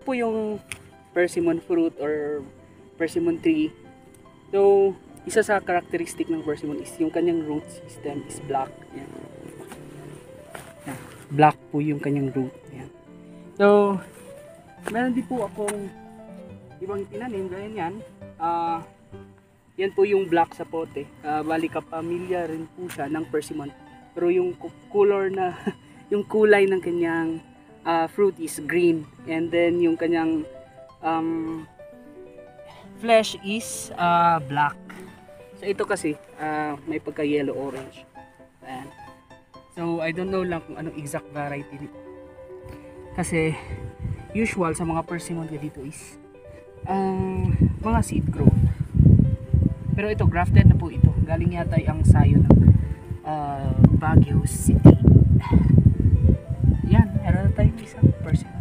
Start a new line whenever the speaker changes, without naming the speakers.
Po yung persimmon fruit or persimmon tree. So, isa sa characteristic ng persimmon is yung kanyang root system is black. Yan. Yan. Black po yung kanyang root. Yan. So, meron din po akong ibang tinanim, gaya yan. Yan po yung black sa pote. Bali kapamilya rin po siya ng persimmon. Pero yung color na, yung kulay ng kanyang fruit is green. And then yung kanyang flesh is black. So ito kasi may pagka yellow orange. Ayan. So I don't know lang kung anong exact variety nito. Kasi usual sa mga persimmon dito is mga seed growth. Pero ito grafted na po ito. Galing yata ang sayo ng Baguio City. Yan, meron na tayong isang persimmon.